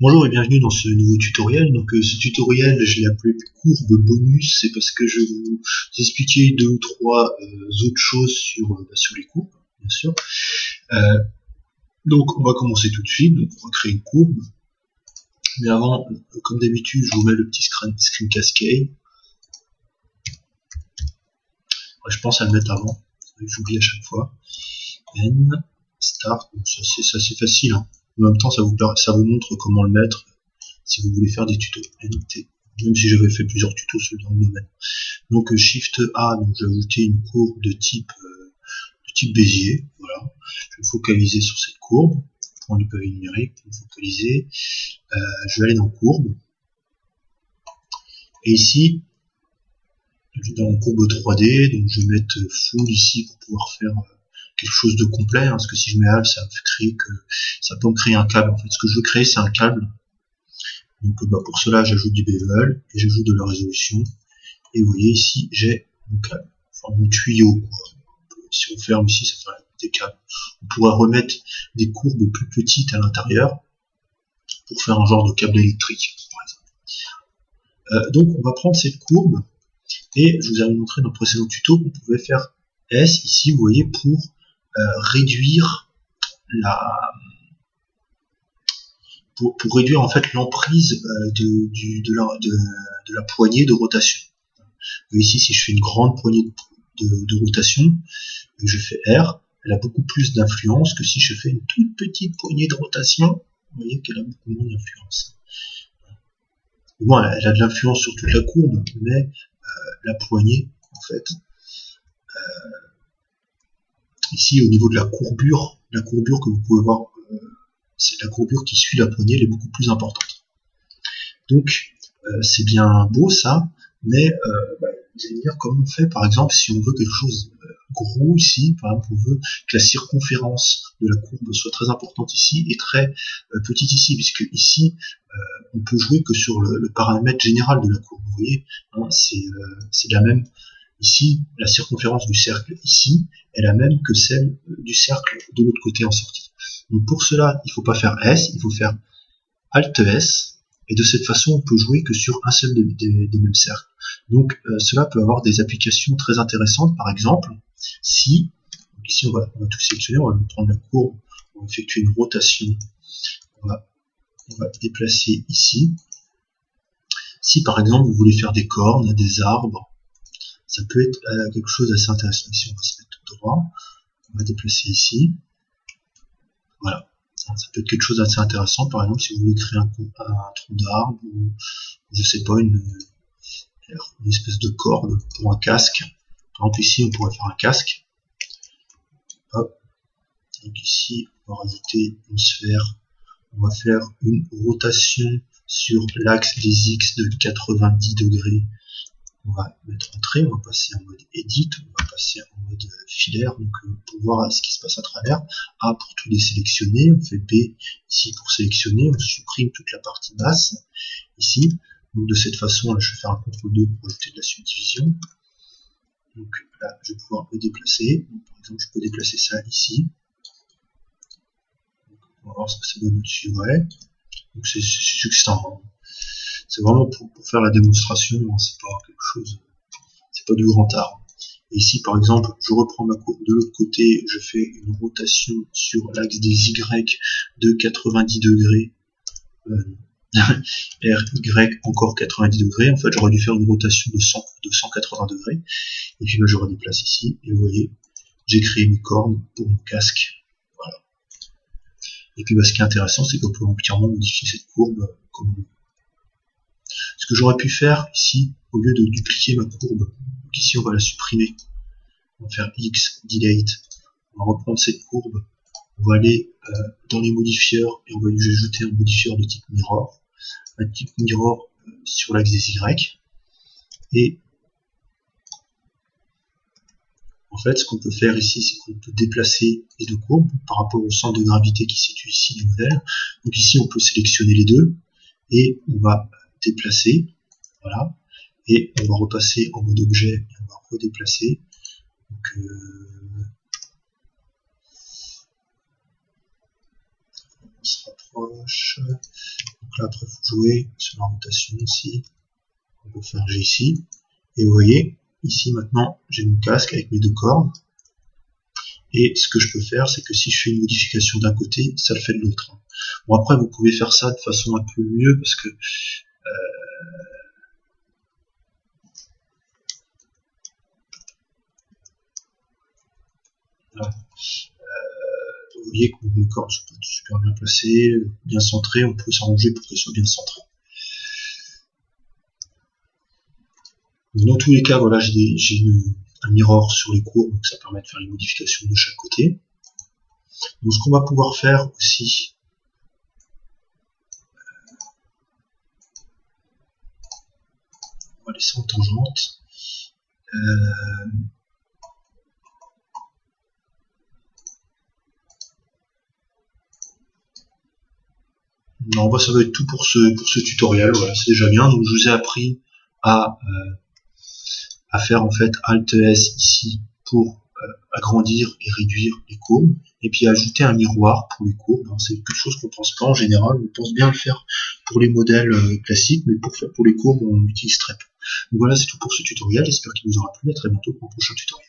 Bonjour et bienvenue dans ce nouveau tutoriel. Donc ce tutoriel, je l'ai appelé courbe bonus, c'est parce que je vais vous expliquer deux ou trois autres choses sur les courbes, bien sûr. Donc on va commencer tout de suite. Donc on va créer une courbe. Mais avant, comme d'habitude, je vous mets le petit screen cascade. Je pense à le mettre avant, j'oublie à chaque fois. N start, ça c'est facile. Hein. En même temps, ça vous montre comment le mettre si vous voulez faire des tutos. NT, même si j'avais fait plusieurs tutos dans le domaine. Donc Shift A, donc j'ai ajouté une courbe de type Bézier. Voilà, je vais me focaliser sur cette courbe. Point du pavé numérique, pour me focaliser. Je vais aller dans courbe. Et ici, dans courbe 3D, donc je vais mettre full ici pour pouvoir faire quelque chose de complet, hein, parce que si je mets alt, ça peut me créer un câble. En fait, ce que je veux créer, c'est un câble. Donc pour cela, j'ajoute du bevel et j'ajoute de la résolution. Et vous voyez ici, j'ai mon câble, enfin mon tuyau. Quoi. Si on ferme ici, ça fait des câbles. On pourra remettre des courbes plus petites à l'intérieur pour faire un genre de câble électrique, par exemple. Donc on va prendre cette courbe et je vous avais montré dans le précédent tuto qu'on pouvait faire S ici, vous voyez, pour réduire pour réduire en fait l'emprise de la poignée de rotation. Ici, si je fais une grande poignée de rotation, je fais R, elle a beaucoup plus d'influence que si je fais une toute petite poignée de rotation, vous voyez qu'elle a beaucoup moins d'influence. Bon, elle a de l'influence sur toute la courbe, mais la poignée, en fait, ici au niveau de la courbure que vous pouvez voir, c'est la courbure qui suit la poignée, elle est beaucoup plus importante. Donc c'est bien beau ça, mais vous allez me dire comment on fait, par exemple, si on veut quelque chose gros ici, par exemple, on veut que la circonférence de la courbe soit très importante ici et très petite ici, puisque ici on peut jouer que sur le paramètre général de la courbe. Vous voyez, hein, c'est la même. Ici, la circonférence du cercle ici est la même que celle du cercle de l'autre côté en sortie. Donc pour cela, il ne faut pas faire S, il faut faire Alt S, et de cette façon, on peut jouer que sur un seul des mêmes cercles. Donc cela peut avoir des applications très intéressantes. Par exemple, si, ici on va tout sélectionner, on va prendre la courbe, on va effectuer une rotation, on va déplacer ici. Si par exemple vous voulez faire des cornes, des arbres, ça peut être quelque chose d'assez intéressant. Ici on va se mettre tout droit, on va déplacer ici, voilà. Ça peut être quelque chose d'assez intéressant, par exemple si vous voulez créer un tronc d'arbre ou je sais pas, une espèce de corde pour un casque. Par exemple ici on pourrait faire un casque. Hop. Donc ici on va rajouter une sphère, on va faire une rotation sur l'axe des X de 90 degrés. On va mettre entrée, on va passer en mode edit, on va passer en mode filaire, donc pour voir ce qui se passe à travers. A pour tous les sélectionner, on fait B ici pour sélectionner, on supprime toute la partie basse ici. Donc de cette façon, là, je vais faire un CTRL 2 pour ajouter de la subdivision. Donc là, je vais pouvoir le déplacer. Donc, par exemple, je peux déplacer ça ici. Donc, on va voir ce que ça donne au-dessus. Ouais. Donc c'est succinct. C'est vraiment pour faire la démonstration, hein, c'est pas quelque chose, c'est pas du grand art. Et ici, par exemple, je reprends ma courbe de l'autre côté, je fais une rotation sur l'axe des Y de 90 degrés. RY encore 90 degrés. En fait, j'aurais dû faire une rotation de 180 degrés. Et puis, je redéplace ici. Et vous voyez, j'ai créé une corne pour mon casque. Voilà. Et puis, ce qui est intéressant, c'est qu'on peut entièrement modifier cette courbe comme on veut. Ce que j'aurais pu faire ici, au lieu de dupliquer ma courbe, donc ici on va la supprimer, on va faire X, delete, on va reprendre cette courbe, on va aller dans les modifieurs et on va lui ajouter un modifieur de type mirror, sur l'axe des Y, et en fait ce qu'on peut faire ici, c'est qu'on peut déplacer les deux courbes par rapport au centre de gravité qui se situe ici du modèle. Donc ici on peut sélectionner les deux, et on va déplacer, voilà, et on va repasser en mode objet et on va redéplacer. Donc, on se rapproche. Donc là, après, il faut jouer sur la rotation ici. On peut faire G ici. Et vous voyez, ici, maintenant, j'ai mon casque avec mes deux cordes. Et ce que je peux faire, c'est que si je fais une modification d'un côté, ça le fait de l'autre. Bon, après, vous pouvez faire ça de façon un peu mieux, parce que là, vous voyez que mes cordes sont pas super bien placées, bien centrées. On peut s'arranger pour qu'elles soient bien centrées. Dans tous les cas, voilà, j'ai un mirror sur les courbes, donc ça permet de faire les modifications de chaque côté. Donc ce qu'on va pouvoir faire aussi, on va laisser en tangente. Non, bah ça va être tout pour ce tutoriel. Voilà, c'est déjà bien. Donc je vous ai appris à faire en fait Alt S ici pour agrandir et réduire les courbes, et puis ajouter un miroir pour les courbes. C'est quelque chose qu'on pense pas en général. On pense bien le faire pour les modèles classiques, mais pour les courbes on utilise très peu. Donc voilà, c'est tout pour ce tutoriel. J'espère qu'il vous aura plu. À très bientôt pour un prochain tutoriel.